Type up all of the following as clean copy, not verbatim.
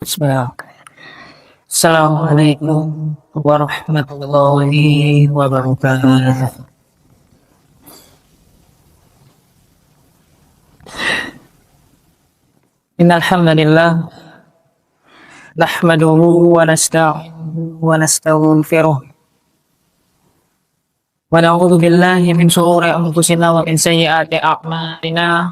Bismillah. Assalamualaikum warahmatullahi wabarakatuh. Innal hamdalillah nahmaduhu wa nasta'inuhu wa nastaghfiruh wa na'udzu billahi min shururi anfusina wa min sayyiati a'malina.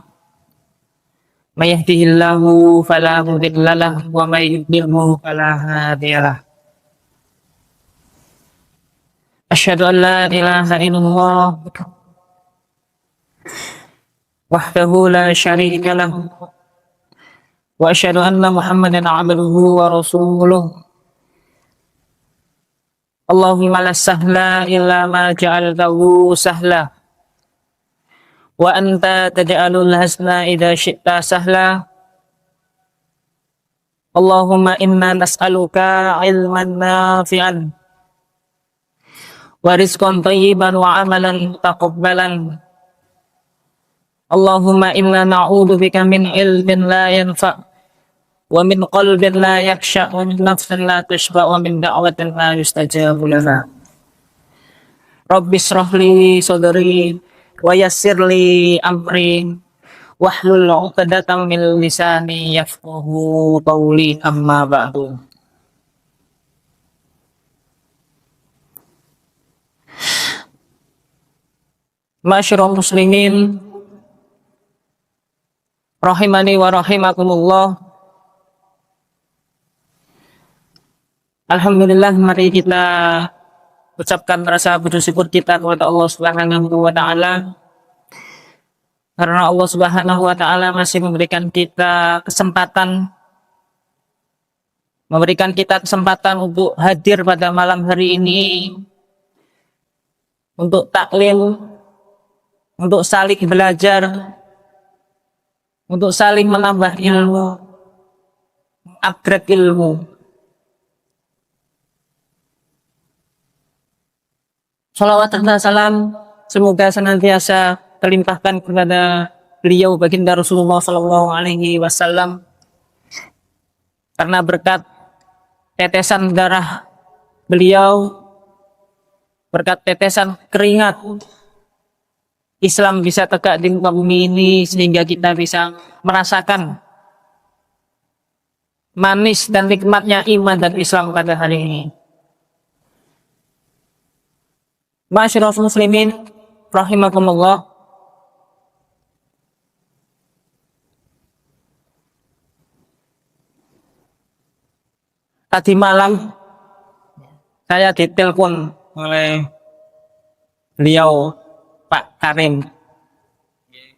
May yahdihillahu fala mudilla lahu wa may yudlilhu fala hadiya lahu. Asyhadu an la ilaha illallah wahdahu la syarika lahu wa asyhadu anna Muhammadan 'abduhu wa rasuluh. Allahumma la sahla illa ma ja'altahu sahla wa anta taj'alul hasna idza syi'ta sahla. Allahumma inna nas'aluka ilman nafi'an wa rizqan thayyiban wa amalan taqabbalan. Allahumma inna na'udzubika min ilmin la yanfa' wa min qalbin la yakhsha' wa min nafsin la tashba' wa min da'watin la yustajabu laha. Rabbi shrah li sadri wa yassir li amri wahlul 'uqdatam min lisani yafqahu qawli, amma ba'du. Ma'asyiral muslimin rahimani wa rahimakumullah. Alhamdulillah, mari kita ucapkan rasa bersyukur kita kepada Allah Subhanahu wa taala, karena Allah Subhanahu wa taala masih memberikan kita kesempatan untuk hadir pada malam hari ini untuk taklim, untuk saling belajar, untuk saling menambah ilmu, upgrade ilmu. Shalawat dan salam semoga senantiasa terlimpahkan kepada beliau baginda Rasulullah Sallallahu Alaihi Wasallam, karena berkat tetesan darah beliau, berkat tetesan keringat, Islam bisa tegak di muka bumi ini, sehingga kita bisa merasakan manis dan nikmatnya iman dan Islam pada hari ini. Ma'asyiral muslimin rahimakumullah. Tadi malam saya ditelepon oleh beliau, Pak Karim.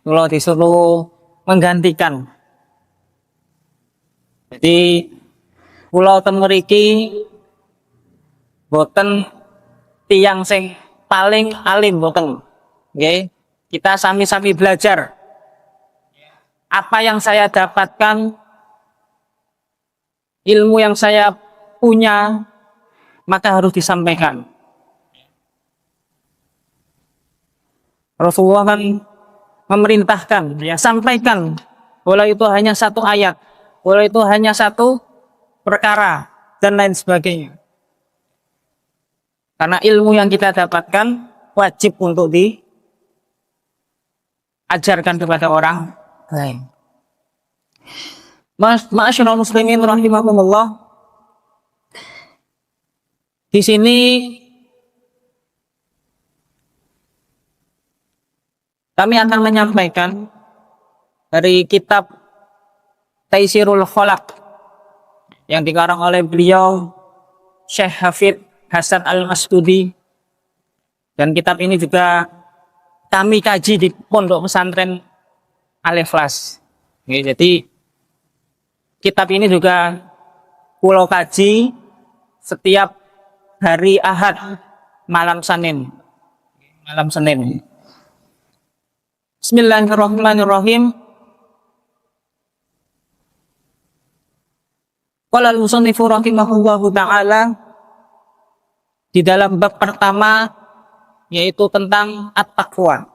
Kalau disuruh menggantikan. Jadi pulau temeriki boten tiang sing paling alim boten. Nggih, kita sami-sami belajar. Apa yang saya dapatkan, ilmu yang saya punya, maka harus disampaikan. Rasulullah kan memerintahkan, ya, sampaikan, walau itu hanya satu ayat, walau itu hanya satu perkara, dan lain sebagainya. Karena ilmu yang kita dapatkan wajib untuk diajarkan kepada orang lain. Ma'asyiral muslimin rahimakumullah. Di sini kami akan menyampaikan dari kitab Taisirul Khalaq yang dikarang oleh beliau Syekh Hafidz Hasan Al-Mas'udi, dan kitab ini juga kami kaji di Pondok Pesantren Al-Ikhlas. Jadi kitab ini juga pulau kaji setiap hari Ahad malam Senin. Bismillahirrahmanirrahim. Qala al-musannifu rahimahullahu ta'ala, di dalam bab pertama, yaitu tentang at-taqwa.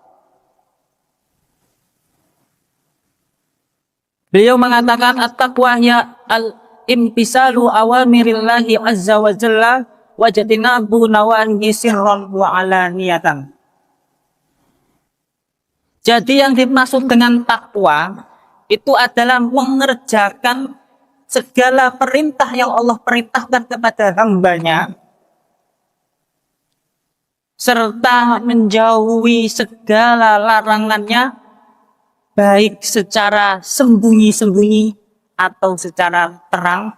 Beliau mengatakan at-taqwa ya imtisalu awamirillahi azza wa jalla wajtinabu nawahi sirran wa alaniyatan. Jadi yang dimaksud dengan takwa itu adalah mengerjakan segala perintah yang Allah perintahkan kepada hambanya, serta menjauhi segala larangannya, baik secara sembunyi-sembunyi atau secara terang,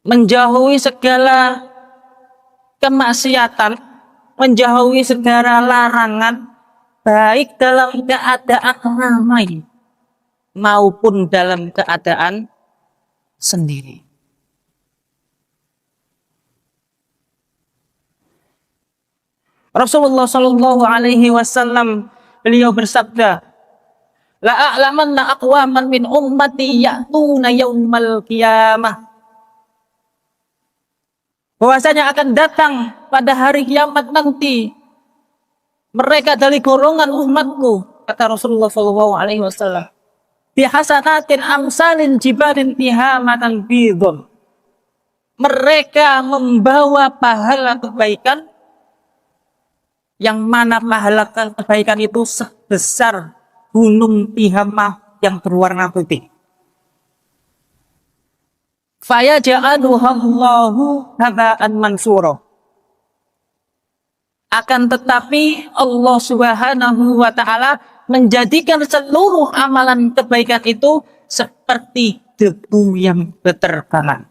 menjauhi segala kemaksiatan, menjauhi segala larangan, baik dalam keadaan ramai maupun dalam keadaan sendiri. Rasulullah Shallallahu Alaihi Wasallam beliau bersabda, la a'lamanna aqwaman min ummati ya'tuna yaumal qiyamah. Bahwasanya akan datang pada hari kiamat nanti mereka dari golongan umatku, kata Rasulullah Shallallahu Alaihi Wasallam, bihasanatin amsalin jibalin tihamatan bidun. Mereka membawa pahala kebaikan yang mana pahala kebaikan itu sebesar gunung Tihamah yang berwarna putih. Fayaj'aluhallahu haba'an mansura. Akan tetapi Allah Subhanahu wa taala menjadikan seluruh amalan kebaikan itu seperti debu yang berterbangan.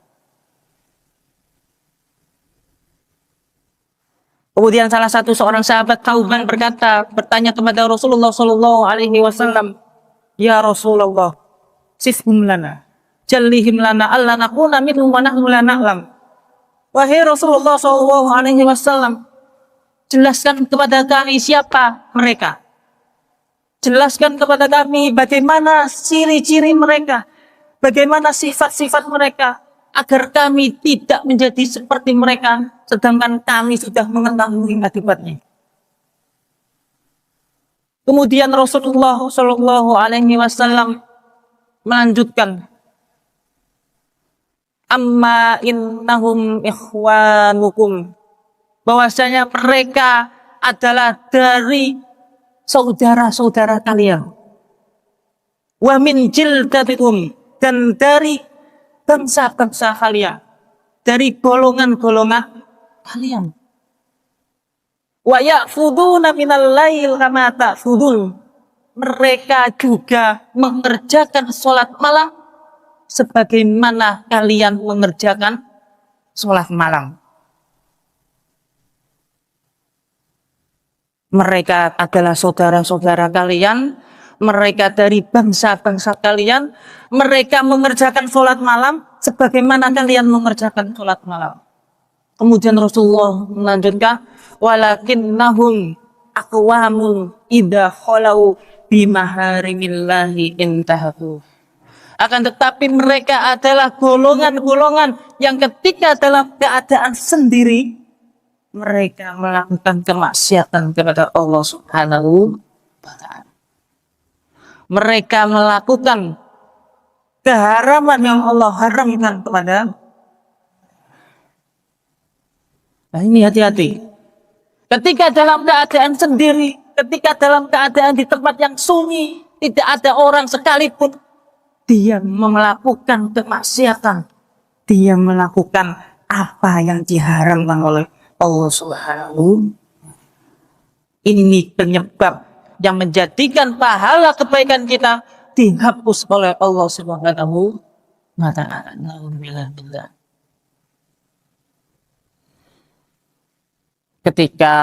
Kemudian salah satu seorang sahabat Thauban bertanya kepada Rasulullah Shallallahu Alaihi Wasallam, ya Rasulullah, sifhum lana, jallihim lana, alla nakuna minhum wa nahnu la na'lam. Wahai Rasulullah Shallallahu Alaihi Wasallam, jelaskan kepada kami siapa mereka. Jelaskan kepada kami bagaimana ciri-ciri mereka, bagaimana sifat-sifat mereka, agar kami tidak menjadi seperti mereka, sedangkan kami sudah mengetahui akibatnya. Kemudian Rasulullah Shallallahu Alaihi Wasallam melanjutkan, amma innahum ikhwanukum, bahwasanya mereka adalah dari saudara-saudara kalian, wa min jildatikum, dan dari bangsa-bangsa kalian, dari golongan-golongan kalian. Wa ya'khuduna minal lail kama ta'khudun. Mereka juga mengerjakan sholat malam sebagaimana kalian mengerjakan sholat malam. Mereka adalah saudara-saudara kalian, mereka dari bangsa-bangsa kalian, mereka mengerjakan sholat malam sebagaimana kalian mengerjakan sholat malam. Kemudian Rasulullah melanjutkan, walakinnahum aqwamun idza khalau bimaharimillahi intahaku. Akan tetapi mereka adalah golongan-golongan yang ketika dalam keadaan sendiri mereka melakukan kemaksiatan kepada Allah Subhanahu wa ta'ala. Mereka melakukan keharaman yang Allah haramkan kepada. Nah, ini hati-hati. Ketika dalam keadaan sendiri, ketika dalam keadaan di tempat yang sunyi, tidak ada orang sekalipun, dia melakukan kemaksiatan. Dia melakukan apa yang diharamkan oleh Allah Subhanahu. Ini penyebab yang menjadikan pahala kebaikan kita dihapus oleh Allah Subhanahu wa ta'ala. Ketika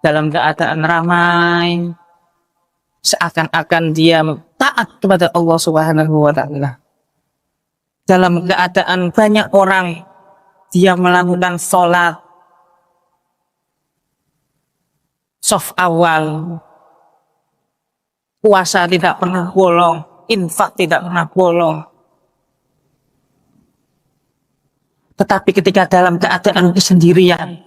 dalam keadaan ramai, seakan-akan dia taat kepada Allah Subhanahu wa ta'ala. Dalam keadaan banyak orang, dia melakukan sholat soft awal, puasa tidak pernah bolong, infak tidak pernah bolong. Tetapi ketika dalam keadaan kesendirian,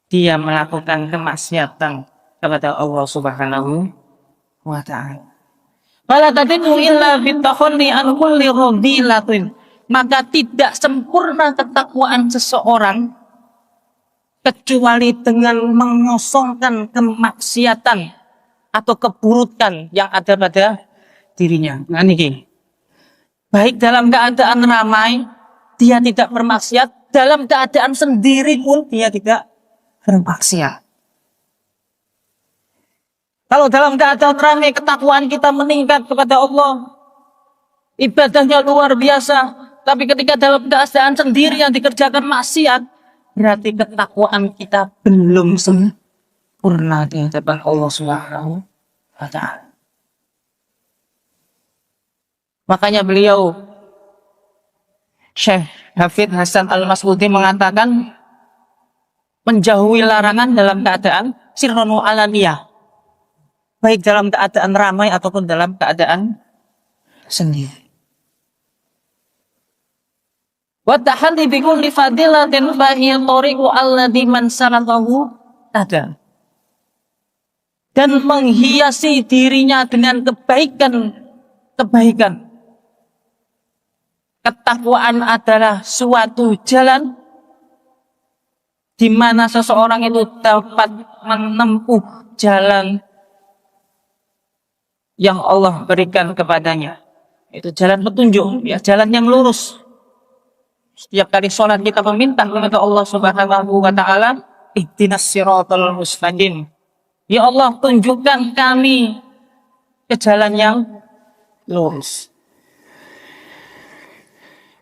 dia melakukan kemaksiatan kepada Allah Subhanahu wa ta'ala. Fala tatimu illa bitakhalli an kulli radilatin. Maka tidak sempurna ketakwaan seseorang kecuali dengan mengosongkan kemaksiatan atau keburukan yang ada pada dirinya. Nah ini, baik dalam keadaan ramai dia tidak bermaksiat, dalam keadaan sendiri pun dia tidak bermaksiat. Kalau dalam keadaan ramai ketakwaan kita meningkat kepada Allah, ibadahnya luar biasa. Tapi ketika dalam keadaan sendiri yang dikerjakan maksiat, berarti ketakwaan kita belum sempurna di hadapan Allah Subhanahu wa Ta'ala. Makanya beliau Syekh Hafidz Hasan Al-Mas'udi mengatakan menjauhi larangan dalam keadaan sirron wa alaniyah, baik dalam keadaan ramai ataupun dalam keadaan sendiri. Wa tahalli bi kulli fadilatin fa hiya tariqu alladhi man salatahu ada. Dan menghiasi dirinya dengan kebaikan. Ketakwaan adalah suatu jalan di mana seseorang itu dapat menempuh jalan yang Allah berikan kepadanya. Itu jalan petunjuk, ya, jalan yang lurus. Setiap kali sholat kita meminta kepada Allah Subhanahu wa Ta'ala, ihdinas siratal mustaqim. Ya Allah, tunjukkan kami ke jalan yang lurus.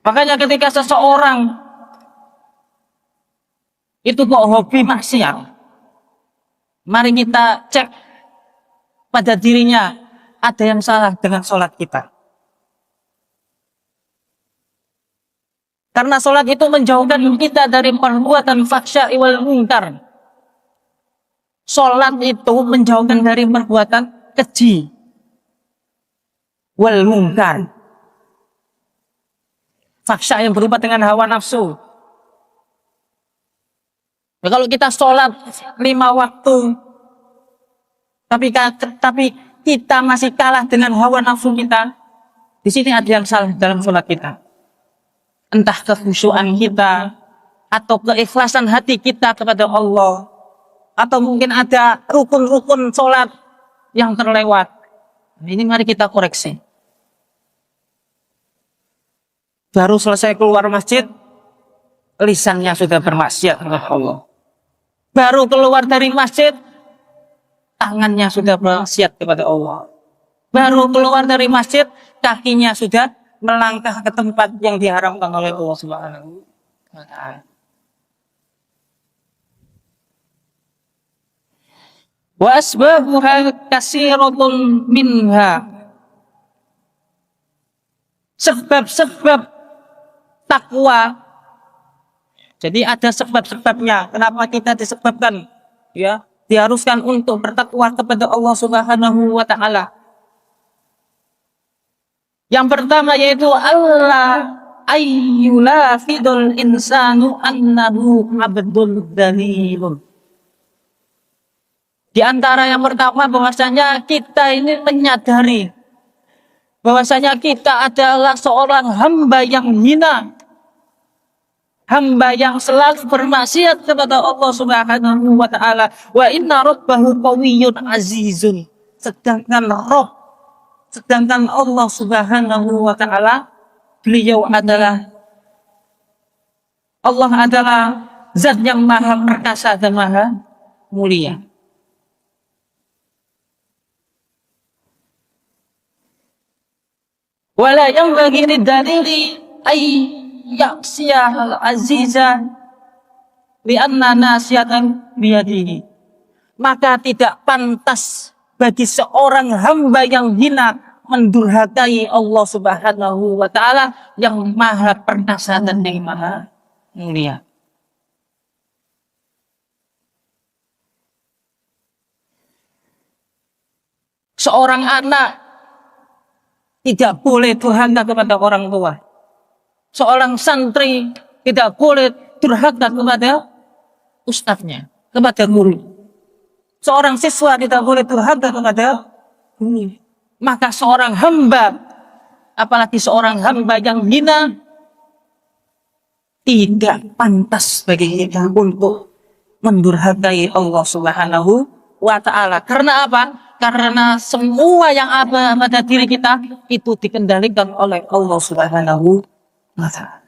Makanya ketika seseorang itu kok hobi maksiat, mari kita cek pada dirinya, ada yang salah dengan sholat kita. Karena sholat itu menjauhkan kita dari perbuatan fahsya wal munkar. Sholat itu menjauhkan dari perbuatan keji wal munkar. Fahsya yang berupa dengan hawa nafsu. Nah, kalau kita sholat 5 waktu, tapi kita masih kalah dengan hawa nafsu kita, di sini ada yang salah dalam sholat kita. Entah kekhusyuan kita, atau keikhlasan hati kita kepada Allah, atau mungkin ada rukun-rukun sholat yang terlewat. Ini mari kita koreksi. Baru selesai keluar masjid, lisannya sudah bermaksiat kepada Allah. Baru keluar dari masjid, tangannya sudah bermaksiat kepada Allah. Baru keluar dari masjid, kakinya sudah melangkah ke tempat yang diharamkan oleh Allah Subhanahu wa Ta'ala. Wa asbabuha katsiratun minha. Sebab-sebab takwa. Jadi ada sebab-sebabnya. Kenapa kita disebabkan, ya, diharuskan untuk bertakwa kepada Allah Subhanahu wa Ta'ala. Yang pertama yaitu Allah ayyula fidul insanu annahu abdul dalilun. Di antara yang pertama bahwasanya kita ini menyadari bahwasanya kita adalah seorang hamba yang hina, hamba yang selalu bermaksiat kepada Allah Subhanahu wa Ta'ala. Wa inna rabbahu qawiyyun azizun. Sedangkan Allah Subhanahu wa Ta'ala, beliau adalah Allah adalah zat yang maha perkasa dan maha mulia. Wala yanbaghi lidalili ay ya'siyahal aziza li'anna nasiyatan biyadihi. Maka tidak pantas bagi seorang hamba yang hina mendurhakai Allah Subhanahu wa Ta'ala yang maha perkasa dan yang maha mulia. Seorang anak tidak boleh durhaka kepada orang tua. Seorang santri tidak boleh durhaka kepada ustadznya, kepada guru. Seorang siswa tidak boleh durhaka kepada guru. Maka seorang hamba, apalagi seorang hamba yang hina, tidak pantas bagi kita untuk mendurhakai Allah Subhanahu wa Ta'ala. Karena apa? Karena semua yang ada pada diri kita itu dikendalikan oleh Allah Subhanahu wa Ta'ala.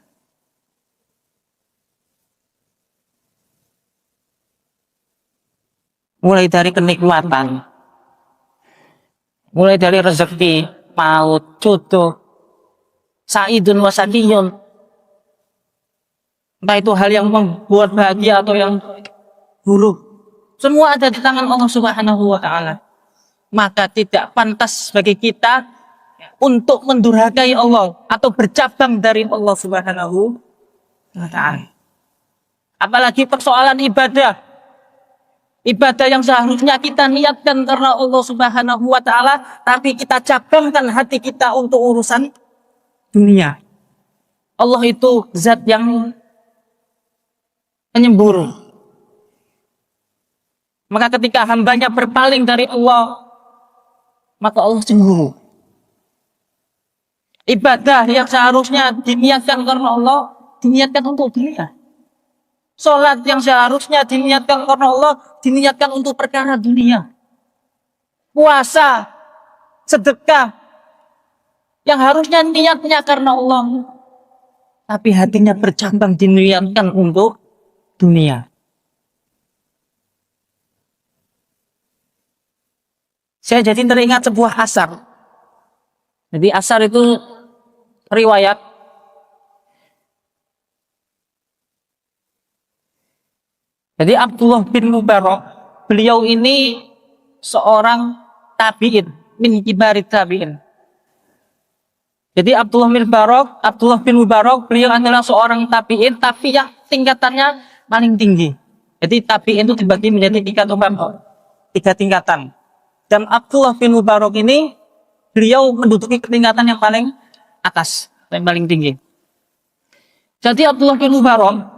Mulai dari kenikmatan, mulai dari rezeki, maut, jodoh, saidun wasakiyun, entah itu hal yang membuat bahagia atau yang buruk, semua ada di tangan Allah Subhanahu wa Ta'ala. Maka tidak pantas bagi kita untuk mendurhakai Allah atau bercabang dari Allah Subhanahu wa Ta'ala. Apalagi persoalan ibadah. Ibadah yang seharusnya kita niatkan karena Allah Subhanahu wa Ta'ala, tapi kita cabangkan hati kita untuk urusan dunia. Allah itu zat yang penyemburu. Maka ketika hambanya berpaling dari Allah, maka Allah cemburu. Ibadah yang seharusnya diniatkan karena Allah, diniatkan untuk dunia. Sholat yang seharusnya diniatkan karena Allah, diniatkan untuk perkara dunia. Puasa, sedekah, yang harusnya niatnya karena Allah, tapi hatinya bercabang diniatkan untuk dunia. Saya jadi teringat sebuah asar. Jadi asar itu riwayat. Jadi Abdullah bin Mubarak, beliau ini seorang tabi'in, min kibarit tabi'in. Jadi Abdullah bin Mubarak, beliau adalah seorang tabi'in, tapi yang tingkatannya paling tinggi. Jadi tabi'in itu dibagi menjadi tiga tingkatan. Dan Abdullah bin Mubarak ini, beliau menduduki tingkatan yang paling atas, yang paling tinggi. Jadi Abdullah bin Mubarak,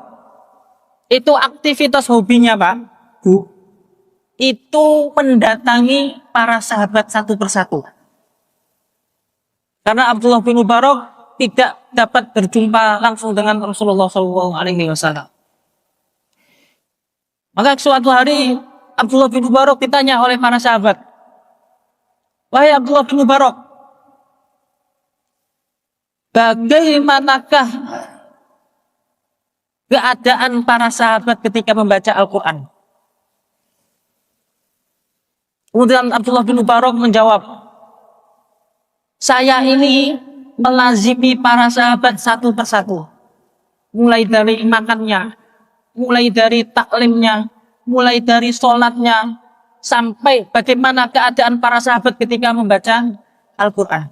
itu aktivitas hobinya Pak, Bu, itu mendatangi para sahabat satu persatu. Karena Abdullah bin Mubarak tidak dapat berjumpa langsung dengan Rasulullah SAW. Maka suatu hari Abdullah bin Mubarak ditanya oleh para sahabat, "Wahai Abdullah bin Mubarak, bagaimanakah keadaan para sahabat ketika membaca Al-Quran?" Kemudian Abdullah bin Mubarak menjawab, "Saya ini melazimi para sahabat satu persatu. Mulai dari makannya, mulai dari taklimnya, mulai dari sholatnya, sampai bagaimana keadaan para sahabat ketika membaca Al-Quran."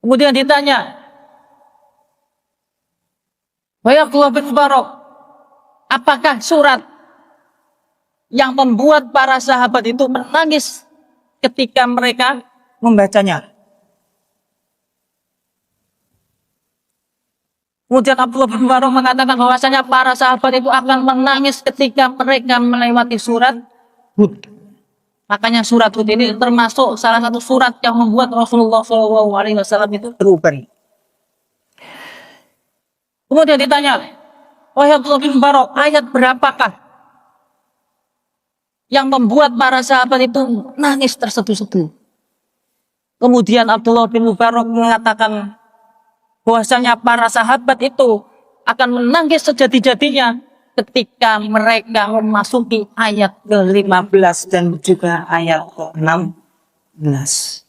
Kemudian ditanya, "Wahai Abdullah bin Mubarak, apakah surat yang membuat para sahabat itu menangis ketika mereka membacanya?" Kemudian Abdullah bin Mubarak mengatakan bahwasanya para sahabat itu akan menangis ketika mereka melewati surat Hud. Makanya surat Hud ini termasuk salah satu surat yang membuat Rasulullah SAW itu berubah. Kemudian ditanya, "Wahai Abdullah bin Mubarak, ayat berapakah yang membuat para sahabat itu nangis terseduh-seduh?" Kemudian Abdullah bin Mubarak mengatakan bahwasanya para sahabat itu akan menangis sejadi-jadinya ketika mereka memasuki ayat ke-15 dan juga ayat ke-16.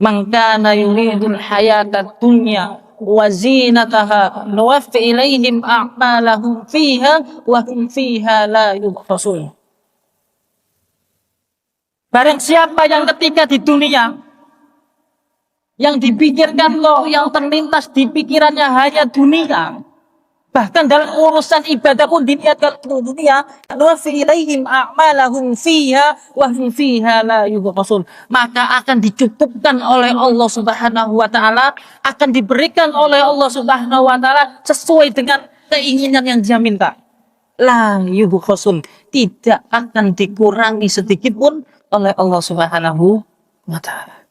"Man kana yuridul hayatad dunya wa zinataha nuwaffi ilaihim a'malahum fiha wa hum fiha la yubkhasun." Barang siapa yang ketika di dunia yang dipikirkan loh, yang terlintas di pikirannya hanya dunia, bahkan dalam urusan ibadah pun diniatkan untuk dunia, nuwaffi ilaihim a'malahum fiha wa hum fiha la yubkhasun, maka akan dicukupkan oleh Allah Subhanahu wa Ta'ala, akan diberikan oleh Allah Subhanahu wa Ta'ala sesuai dengan keinginan yang dia minta. la yubkhasun, tidak akan dikurangi sedikit pun oleh Allah Subhanahu wa taala.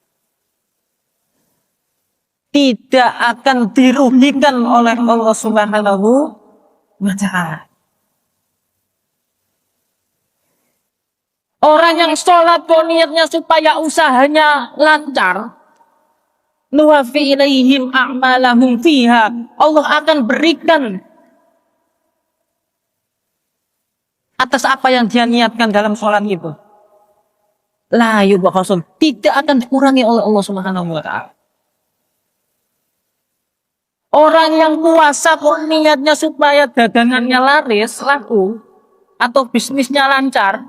Tidak akan dirugikan oleh Allah Subhanahu wa taala. Orang yang sholat kok niatnya supaya usahanya lancar, nuwafi ilaihim a'malahum fiha, Allah akan berikan atas apa yang dia niatkan dalam sholat itu. La yubkhasun, tidak akan dikurangi oleh Allah Subhanahu wa taala. Orang yang puasa kok niatnya supaya dagangannya laris, laku, atau bisnisnya lancar,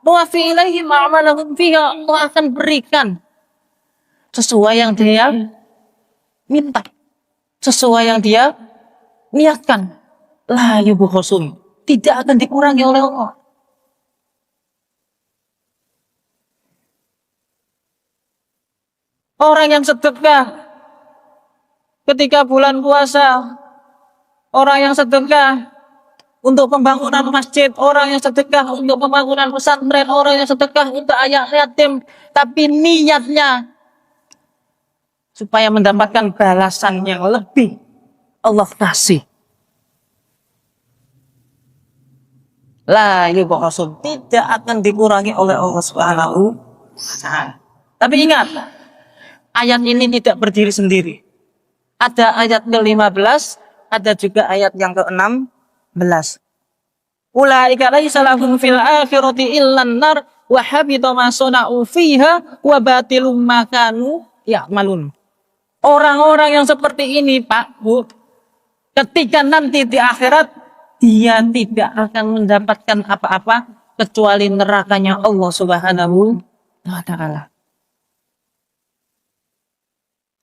nuwafi ilaihim a'malahum fiha, Allah akan berikan sesuai yang dia minta, sesuai yang dia niatkan. La yubkhasun, tidak akan dikurangi oleh Allah. Orang yang sedekah ketika bulan puasa, orang yang sedekah untuk pembangunan masjid, orang yang sedekah untuk pembangunan pesantren, orang yang sedekah untuk anak yatim, tapi niatnya supaya mendapatkan balasan yang lebih, Allah kasih. La yubkhasun, tidak akan dikurangi oleh Allah Subhanahu wa taala. Tapi ingat, ayat ini tidak berdiri sendiri. Ada ayat ke-15, ada juga ayat yang ke-16. Ulaika laisa lahum fil akhirati illan nar wa habita ma sana'u fiha wa batilum ma kanu ya'malun. Orang-orang yang seperti ini, Pak, Bu, ketika nanti di akhirat, dia tidak akan mendapatkan apa-apa kecuali nerakanya Allah Subhanahu wa taala.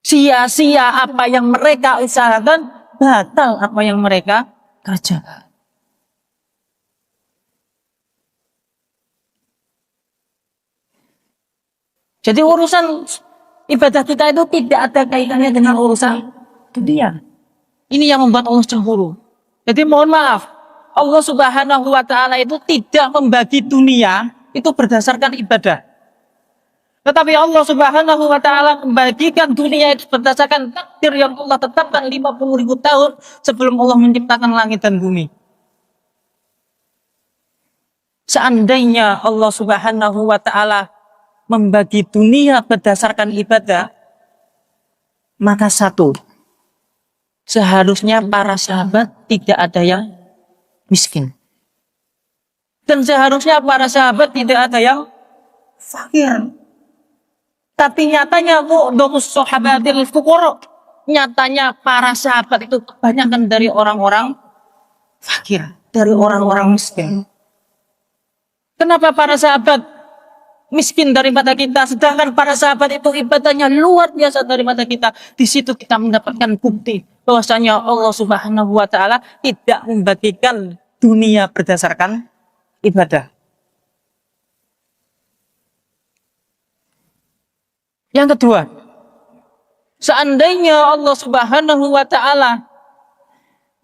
Sia-sia apa yang mereka usahakan, batal apa yang mereka kerjakan. Jadi urusan ibadah kita itu tidak ada kaitannya dengan urusan dunia. Ini yang membuat Allah cemburu. Jadi mohon maaf, Allah Subhanahu wa taala itu tidak membagi dunia itu berdasarkan ibadah. Tetapi Allah Subhanahu wa taala membagikan dunia itu berdasarkan takdir yang Allah tetapkan 50.000 tahun sebelum Allah menciptakan langit dan bumi. Seandainya Allah Subhanahu wa taala membagi dunia berdasarkan ibadah, maka satu, seharusnya para sahabat tidak ada yang miskin. Dan seharusnya para sahabat tidak ada yang fakir. Tapi nyatanya sahabatil fuqara, nyatanya para sahabat itu kebanyakan dari orang-orang fakir, dari orang-orang miskin. Kenapa para sahabat miskin daripada kita, sedangkan para sahabat itu ibadahnya luar biasa daripada kita? Di situ kita mendapatkan bukti bahwasanya Allah Subhanahu wa taala tidak membagikan dunia berdasarkan ibadah. Yang kedua, seandainya Allah Subhanahu wa taala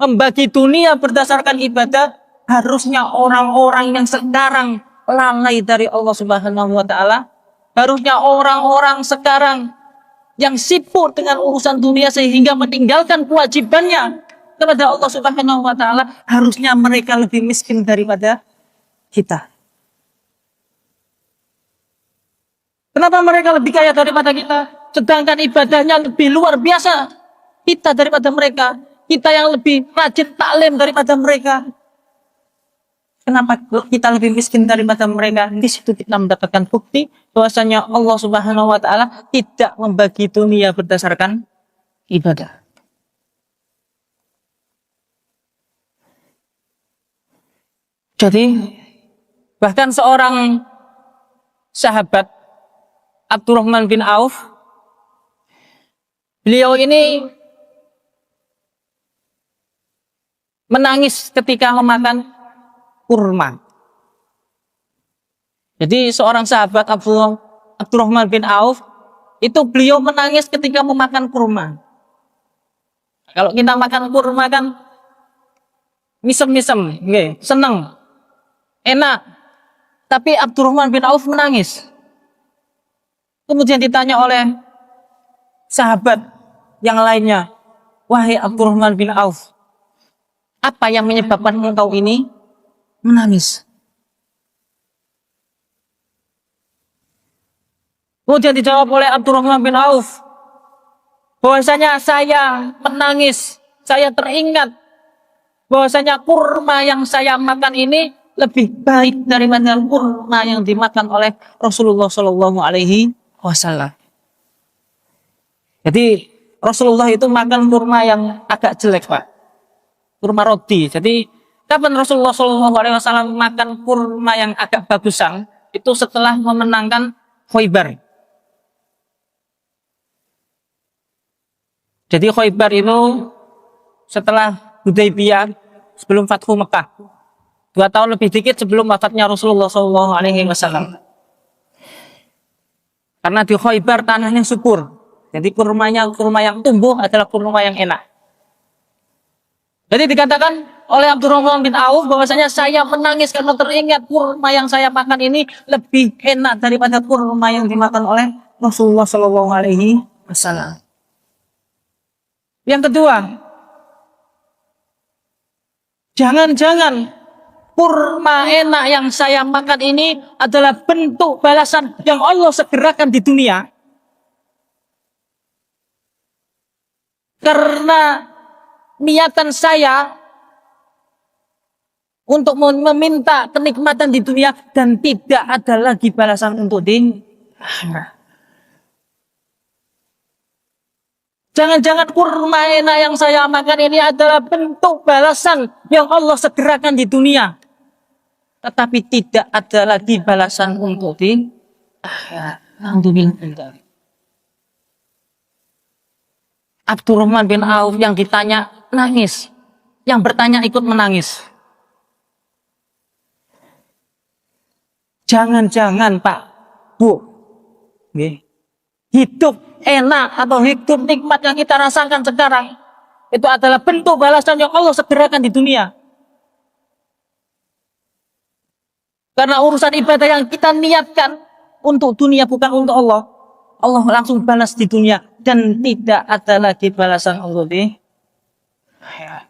membagi dunia berdasarkan ibadah, harusnya orang-orang yang sekarang lalai dari Allah Subhanahu wa taala, harusnya orang-orang sekarang yang sibuk dengan urusan dunia sehingga meninggalkan kewajibannya kepada Allah Subhanahu wa taala, harusnya mereka lebih miskin daripada kita. Kenapa mereka lebih kaya daripada kita? Sedangkan ibadahnya lebih luar biasa kita daripada mereka. Kita yang lebih rajin taklim daripada mereka. Kenapa kita lebih miskin daripada mereka? Di situ kita mendapatkan bukti bahwasanya Allah Subhanahu wa taala tidak membagi dunia berdasarkan ibadah. Jadi bahkan seorang sahabat Abdurrahman bin Auf, beliau ini menangis ketika memakan kurma. Jadi seorang sahabat Abdurrahman bin Auf itu beliau menangis ketika memakan kurma. Kalau kita makan kurma kan misem-misem, nggih, seneng, enak. Tapi Abdurrahman bin Auf menangis. Kemudian ditanya oleh sahabat yang lainnya, wahai Abdurrahman bin Auf, apa yang menyebabkan engkau ini menangis? Kemudian dijawab oleh Abdurrahman bin Auf, bahwasanya saya menangis, saya teringat bahwasanya kurma yang saya makan ini lebih baik daripada kurma yang dimakan oleh Rasulullah Shallallahu Alaihi Wasallam. Jadi Rasulullah itu makan kurma yang agak jelek, Pak, kurma roti. Jadi kapan Rasulullah Shallallahu Alaihi Wasallam makan kurma yang agak bagusan? Itu setelah memenangkan Khaybar. Jadi Khaybar itu setelah Hudaybiyah, sebelum Fathu Mekah, 2 tahun lebih dikit sebelum wafatnya Rasulullah Shallallahu Alaihi Wasallam. Karena di Khaybar tanahnya subur, jadi kurma yang tumbuh adalah kurma yang enak. Jadi dikatakan oleh Abdurrahman bin Auf bahwasanya saya menangis karena teringat kurma yang saya makan ini lebih enak daripada kurma yang dimakan oleh Rasulullah Shallallahu Alaihi Wasallam. Yang kedua, jangan-jangan kurma enak yang saya makan ini adalah bentuk balasan yang Allah segerakan di dunia. Karena niatan saya untuk meminta kenikmatan di dunia dan tidak ada lagi balasan untuk di akhirat. Jangan-jangan kurma enak yang saya makan ini adalah bentuk balasan yang Allah segerakan di dunia. Tetapi tidak ada lagi balasan untuk di akhirat. Alhamdulillah. Abdurrahman bin Auf yang ditanya nangis. Yang bertanya ikut menangis. Jangan-jangan Pak, Bu, hidup enak atau hidup nikmat yang kita rasakan sekarang itu adalah bentuk balasan yang Allah segerakan di dunia. Karena urusan ibadah yang kita niatkan untuk dunia bukan untuk Allah, Allah langsung balas di dunia dan tidak ada lagi balasan Allah di akhirat.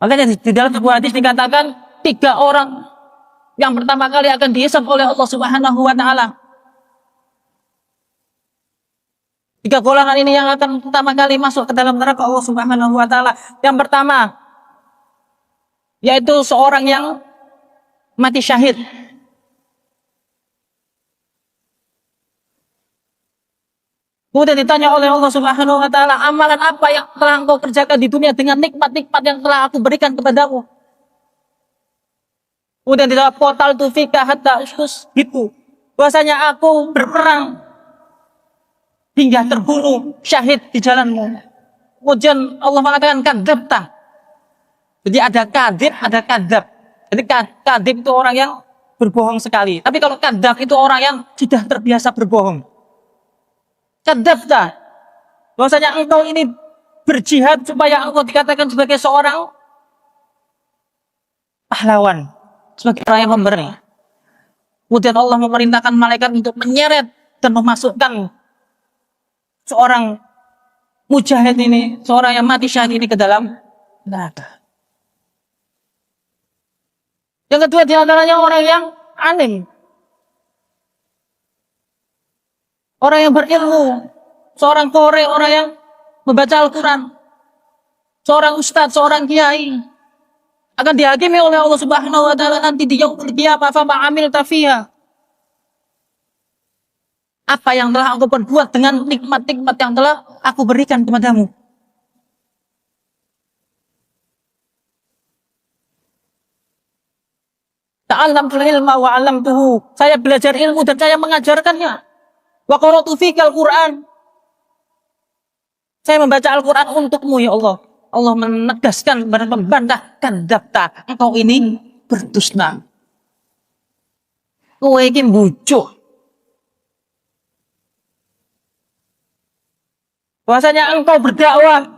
Makanya di dalam sebuah hadis dikatakan 3 orang yang pertama kali akan dihisab oleh Allah Subhanahu wa taala. 3 golongan ini yang akan pertama kali masuk ke dalam neraka Allah Subhanahu wa taala. Yang pertama yaitu seorang yang mati syahid. Kemudian ditanya oleh Allah Subhanahu wa taala, amalan apa yang telah engkau kerjakan di dunia dengan nikmat-nikmat yang telah aku berikan kepadamu? Kemudian dijawab, potal tu fika hatta ustus gitu. Bahwasanya aku berperang hingga terbunuh syahid di jalanmu. Kemudian Allah mengatakan kadzabta. Jadi ada kadzib, ada kadzab. Jadi kadzib itu orang yang berbohong sekali. Tapi kalau kadzab itu orang yang sudah terbiasa berbohong. Kadzabta. Bahwasanya engkau ini berjihad supaya engkau dikatakan sebagai seorang pahlawan, sebagai orang yang pemberi. Kemudian Allah memerintahkan malaikat untuk menyeret dan memasukkan seorang mujahid ini, seorang yang mati syahid ini ke dalam neraka. Yang kedua diantaranya orang yang alim, orang yang berilmu, seorang qori, orang yang membaca Al-Quran, seorang ustadz, seorang kiai, akan dihakimi oleh Allah Subhanahu wa taala nanti di yaumul qiyamah, fa ma'amil tafiha. Apa yang telah aku perbuat dengan nikmat-nikmat yang telah aku berikan kepadamu. Ta'allamtul ilma wa 'allamtuhu. Saya belajar ilmu dan saya mengajarkannya. Wa qara'tu fikal Qur'an. Saya membaca Al-Quran untukmu ya Allah. Allah menegaskan dan membantah, kadzabta, engkau ini berdusta. Kowe iki mbujuk. Bahwasanya engkau berdakwah,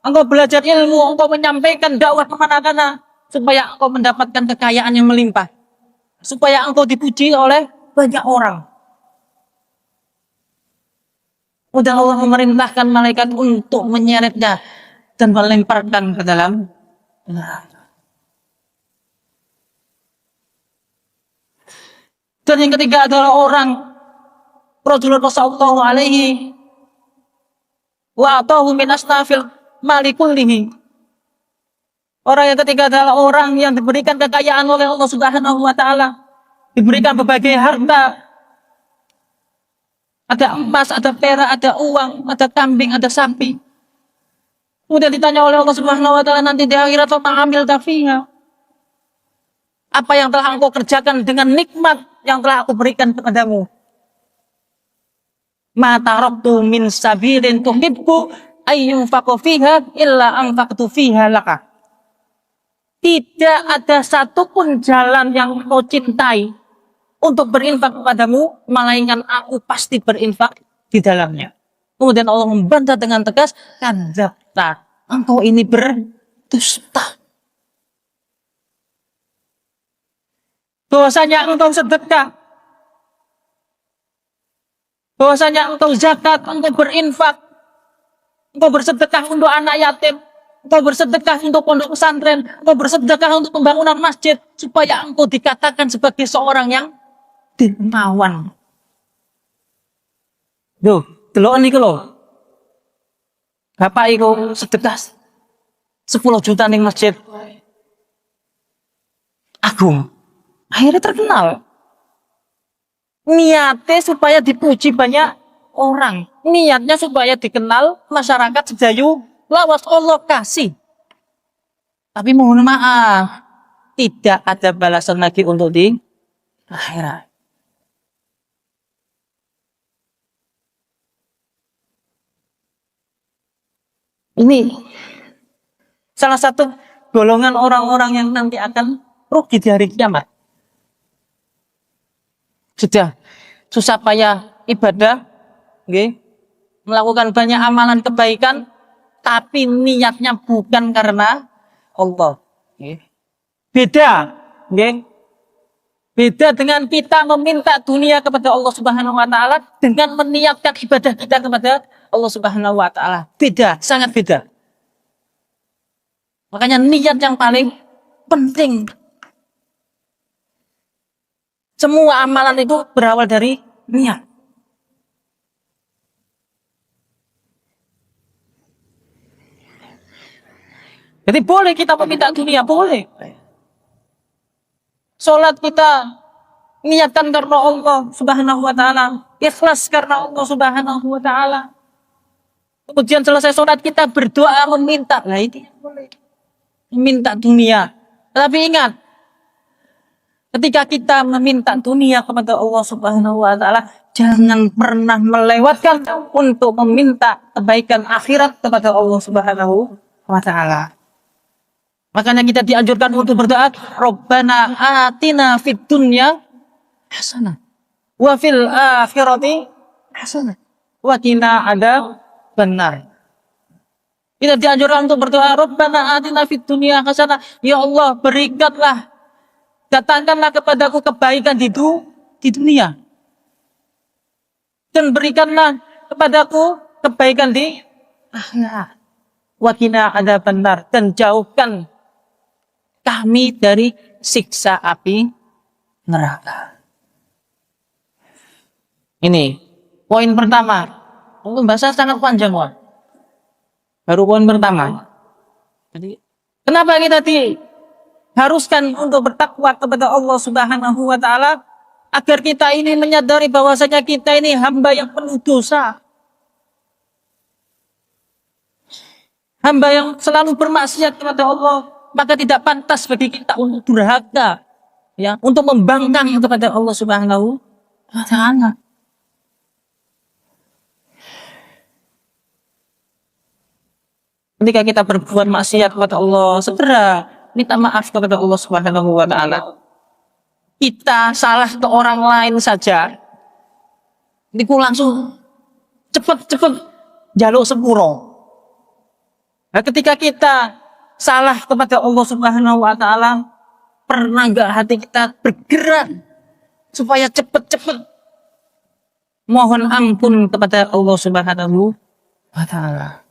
engkau belajar ilmu, engkau menyampaikan dakwah kemana-mana, supaya engkau mendapatkan kekayaan yang melimpah, supaya engkau dipuji oleh banyak orang. Udah Allah memerintahkan malaikat untuk menyeretnya dan melemparkan ke dalam neraka. Dan yang ketiga adalah orang Rasulullah sallallahu alaihi wa atahu min asnafil malikullihi. Orang yang ketiga adalah orang yang diberikan kekayaan oleh Allah Subhanahu wa taala, diberikan berbagai harta. Ada emas, ada perak, ada uang, ada kambing, ada sapi. Kemudian ditanya oleh Allah Subhanahu wa taala nanti di akhirat, "Wa amil tafiha?" Apa yang telah engkau kerjakan dengan nikmat yang telah aku berikan kepadamu? Ma taraktu min sabilin tuhibbu ayyunfaqu fiha illa anfaqtu fiha laka. Tidak ada satupun jalan yang kau cintai untuk berinfak kepadamu, melainkan aku pasti berinfak di dalamnya. Kemudian Allah membantah dengan tegas, kadzabta, engkau ini berdusta. Bahwasanya engkau sedekah, bahwasanya engkau zakat, engkau berinfak, engkau bersedekah untuk anak yatim, engkau bersedekah untuk pondok pesantren, engkau bersedekah untuk pembangunan masjid, supaya engkau dikatakan sebagai seorang yang dermawan. Duh, delok niku lho. Bapak iku sedekah 10 juta ning masjid Agung. Akhirnya terkenal. Niatnya supaya dipuji banyak orang. Niatnya supaya dikenal masyarakat sedayu. Lawas Allah kasih. Tapi mohon maaf, tidak ada balasan lagi untuk di akhirat. Ini salah satu golongan orang-orang yang nanti akan rugi di hari kiamat. Sudah susah payah ibadah, okay, melakukan banyak amalan kebaikan, tapi niatnya bukan karena Allah. Okay. Beda, okay. Beda dengan kita meminta dunia kepada Allah Subhanahu wa taala dengan meniatkan ibadah kita kepada Allah Subhanahu wa taala. Beda, sangat beda. Makanya niat yang paling penting. Semua amalan itu berawal dari niat. Jadi boleh kita meminta dunia, boleh. Sholat kita niatkan karena Allah Subhanahu wa taala, ikhlas karena Allah Subhanahu wa taala. Kemudian selesai sholat kita berdoa meminta. Nah itu yang boleh. Meminta dunia. Tapi ingat, ketika kita meminta dunia kepada Allah Subhanahu wa taala, jangan pernah melewatkan untuk meminta kebaikan akhirat kepada Allah Subhanahu wa taala. Makanya kita dianjurkan untuk berdoa, Rabbana atina fid dunya hasanah wa fil akhirati hasanah wa qina adzabannar. Kita dianjurkan untuk berdoa, Rabbana atina fid dunya hasanah, ya Allah berikanlah, datangkanlah kepadaku kebaikan di dunia. Dan berikanlah kepadaku kebaikan di akhirat. Wa qina adzabannar, dan jauhkan kami dari siksa api neraka. Ini poin pertama. Untuk bahasa sangat panjang, Wak. Baru poin pertama. Jadi, kenapa kita diharuskan untuk bertakwa kepada Allah Subhanahu wa taala? Agar kita ini menyadari bahwasanya kita ini hamba yang penuh dosa. Hamba yang selalu bermaksiat kepada Allah, maka tidak pantas bagi kita untuk durhaka, ya, untuk membangkang kepada Allah Subhanahu wa taala. Ketika kita berbuat maksiat kepada Allah, segera minta maaf kepada Allah Subhanahu wa taala. Kita salah ke orang lain saja, itu langsung cepet jaluk sepuro. Nah, ketika kita salah kepada Allah Subhanahu wa taala, pernah enggak hati kita bergerak supaya cepat-cepat mohon ampun kepada Allah Subhanahu wa taala.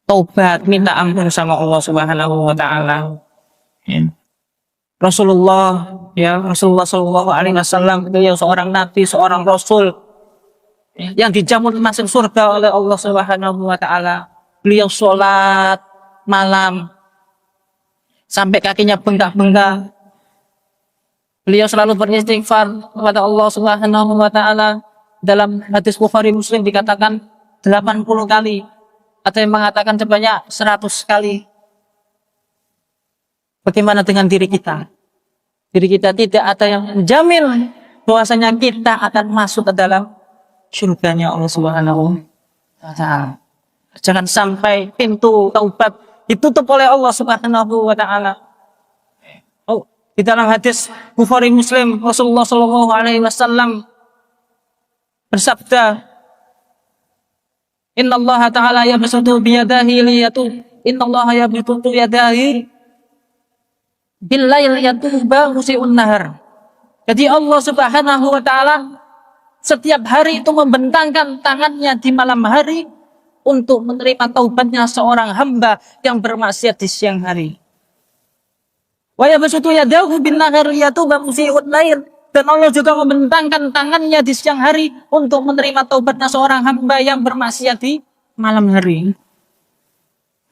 Taubat, minta ampun sama Allah Subhanahu wa taala. Rasulullah Shallallahu Alaihi Wasallam beliau seorang nabi, seorang rasul yang dijamin masuk surga oleh Allah Subhanahu wa taala. Beliau sholat malam sampai kakinya bengkak-bengkak. Beliau selalu beristighfar kepada Allah Subhanahu wa taala. Dalam hadis Bukhari Muslim dikatakan 80 kali. Atau yang mengatakan sebanyak 100 kali. Bagaimana dengan diri kita? Diri kita tidak ada yang menjamin bahwasanya kita akan masuk ke dalam surganya Allah Subhanahu wa taala. Jangan sampai pintu taubat ditutup oleh Allah Subhanahu wa taala. Oh, di dalam hadis Bukhari Muslim Rasulullah Shallallahu Alaihi Wasallam bersabda, Inna Allah Ta'ala yabsutu biyadahi liyatub. Inna Allah yabsutu yadahi billail yatuba musi'un nahar. Jadi Allah Subhanahu wa taala setiap hari itu membentangkan tangannya di malam hari untuk menerima taubatnya seorang hamba yang bermaksiat di siang hari. Wa yabsutu yadahu bin nahar yatuba musi'un lail. Dan Allah juga membentangkan tangannya di siang hari untuk menerima taubatnya seorang hamba yang bermaksiat di malam hari.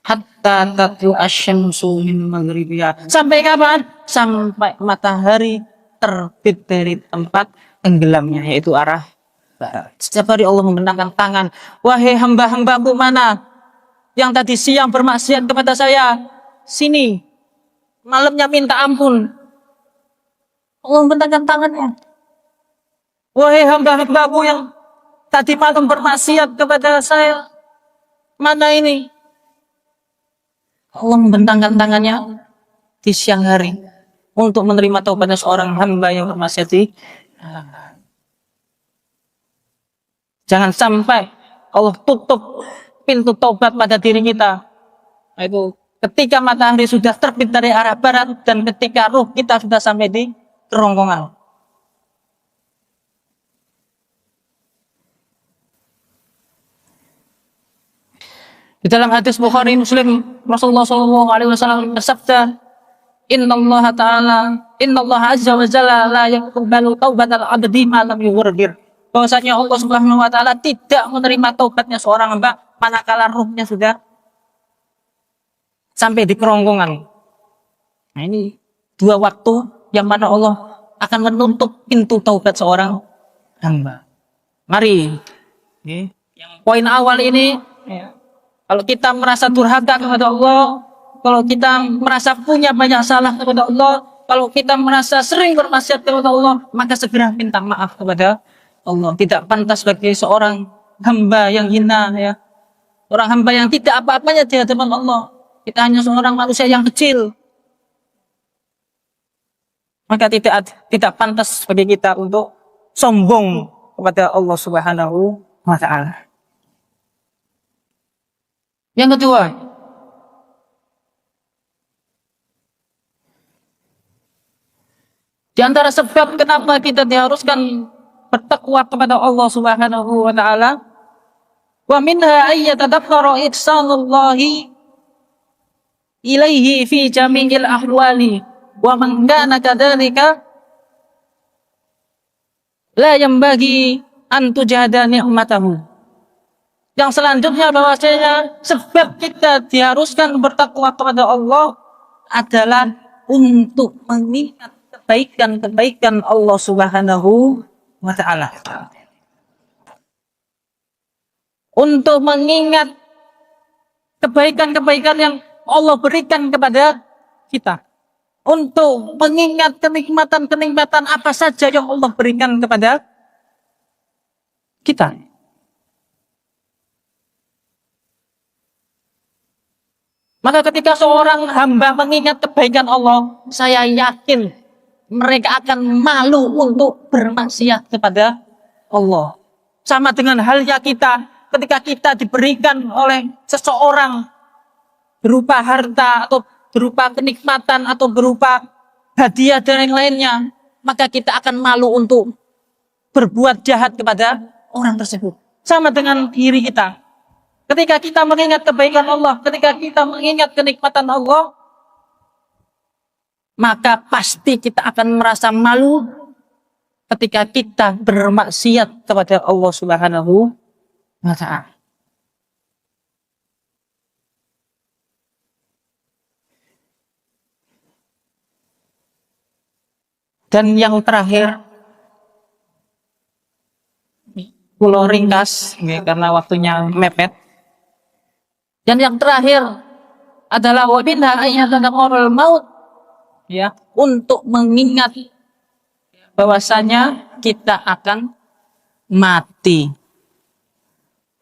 Hatta tatlu asyamsu min maghribiha. Sampai kapan? Sampai matahari terbit dari tempat tenggelamnya, yaitu arah barat. Setiap hari Allah membentangkan tangan. Wahai hamba-hambaku mana yang tadi siang bermaksiat kepada saya, sini. Malamnya minta ampun. Allah membentangkan tangannya. Wahai hamba-hambaku yang tadi malam bermaksiat kepada saya, mana ini? Allah membentangkan tangannya di siang hari untuk menerima taubatnya seorang hamba yang bermaksiat di jangan sampai Allah tutup pintu taubat pada diri kita. Itu ketika matahari sudah terbit dari arah barat dan ketika ruh kita sudah sampai di kerongkongan. Di dalam hadis Bukhari Muslim Rasulullah Shallallahu Alaihi Wasallam bersabda, Inna Allah Azza wa Jalla la yaqbalu taubatal abdi ma lam yughrir. Bahwasanya Allah Subhanahu wa taala tidak menerima taubatnya seorang hamba manakala ruhnya sudah sampai di kerongkongan. Nah, ini dua waktu yang mana Allah akan menutup pintu taubat seorang hamba. Mari, yang poin awal ini, kalau kita merasa durhaka kepada Allah, kalau kita merasa punya banyak salah kepada Allah, kalau kita merasa sering bermaksiat kepada Allah, maka segera minta maaf kepada Allah. Tidak pantas bagi seorang hamba yang hina, ya, orang hamba yang tidak apa-apanya di hadapan Allah. Kita hanya seorang manusia yang kecil. Maka tidak pantas bagi kita untuk sombong kepada Allah Subhanahu wa taala. Yang kedua, di antara sebab kenapa kita diharuskan bertakwa kepada Allah Subhanahu wa taala, wa minha ayyatadakkara ihsanullahi ilaihi fi jami'il ahwali. Wa man kana kadzalika la yanbaghi an tujahada ni'matahu. Yang selanjutnya bahwasanya sebab kita diharuskan bertakwa kepada Allah adalah untuk mengingat kebaikan-kebaikan Allah Subhanahu wa taala. Untuk mengingat kebaikan-kebaikan yang Allah berikan kepada kita. Untuk mengingat kenikmatan-kenikmatan apa saja yang Allah berikan kepada kita. Maka ketika seorang hamba mengingat kebaikan Allah, saya yakin mereka akan malu untuk bermaksiat kepada Allah. Sama dengan halnya kita ketika kita diberikan oleh seseorang berupa harta atau berupa kenikmatan atau berupa hadiah dan yang lainnya, maka kita akan malu untuk berbuat jahat kepada orang tersebut. Sama dengan diri kita. Ketika kita mengingat kebaikan Allah, ketika kita mengingat kenikmatan Allah, maka pasti kita akan merasa malu ketika kita bermaksiat kepada Allah Subhanahu wa Ta'ala. Dan yang terakhir, pulau ringkas, ya, karena waktunya mepet. Dan yang terakhir adalah wabinha ayyadanakorul maut, ya, untuk mengingat bahwasanya kita akan mati.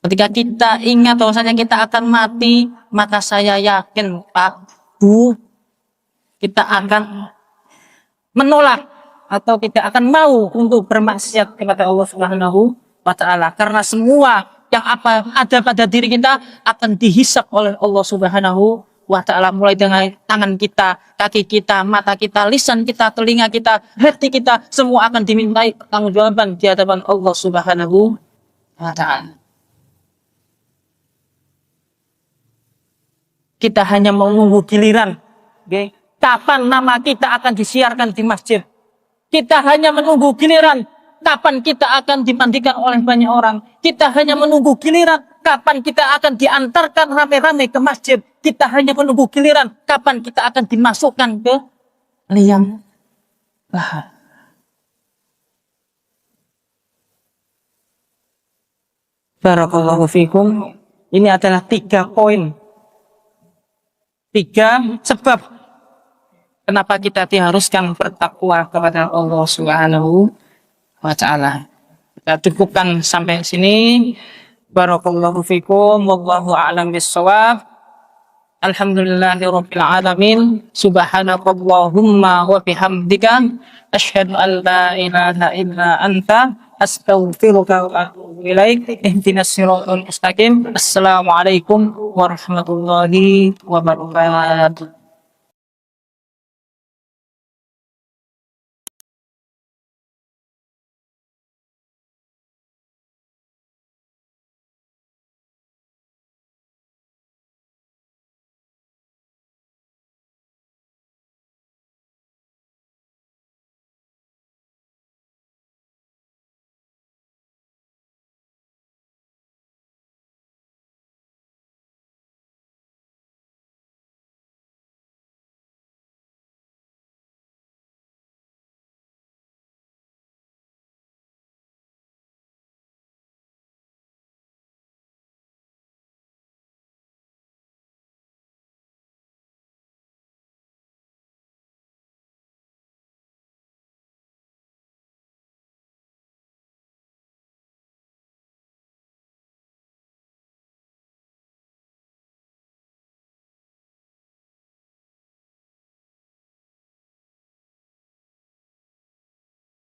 Ketika kita ingat bahwasanya kita akan mati, maka saya yakin Pak Bu, kita akan menolak atau tidak akan mau untuk bermaksiat kepada Allah Subhanahu wa Ta'ala, karena semua yang ada pada diri kita akan dihisap oleh Allah Subhanahu wa Ta'ala, mulai dengan tangan kita, kaki kita, mata kita, lisan kita, telinga kita, hati kita, semua akan dimintai pertanggungjawaban di hadapan Allah Subhanahu wa Ta'ala. Kita hanya menunggu giliran, okay? Kapan nama kita akan disiarkan di masjid. Kita hanya menunggu giliran kapan kita akan dimandikan oleh banyak orang. Kita hanya menunggu giliran kapan kita akan diantarkan rame-rame ke masjid. Kita hanya menunggu giliran kapan kita akan dimasukkan ke liang lahat. Barakallahu fikum. Ini adalah 3 poin. 3 sebab kenapa kita diharuskan bertakwa kepada Allah Subhanahu wa Ta'ala. Kita cukupkan sampai sini. Barakallahu fikum. Wallahu a'lam bissawab. Alhamdulillahirabbil alamin. Subhanakallahumma wa bihamdika asyhadu an la ilaha illa anta astaghfiruka wa atubu ilaik. Ihdinas siratal mustaqim. Assalamualaikum warahmatullahi wabarakatuh.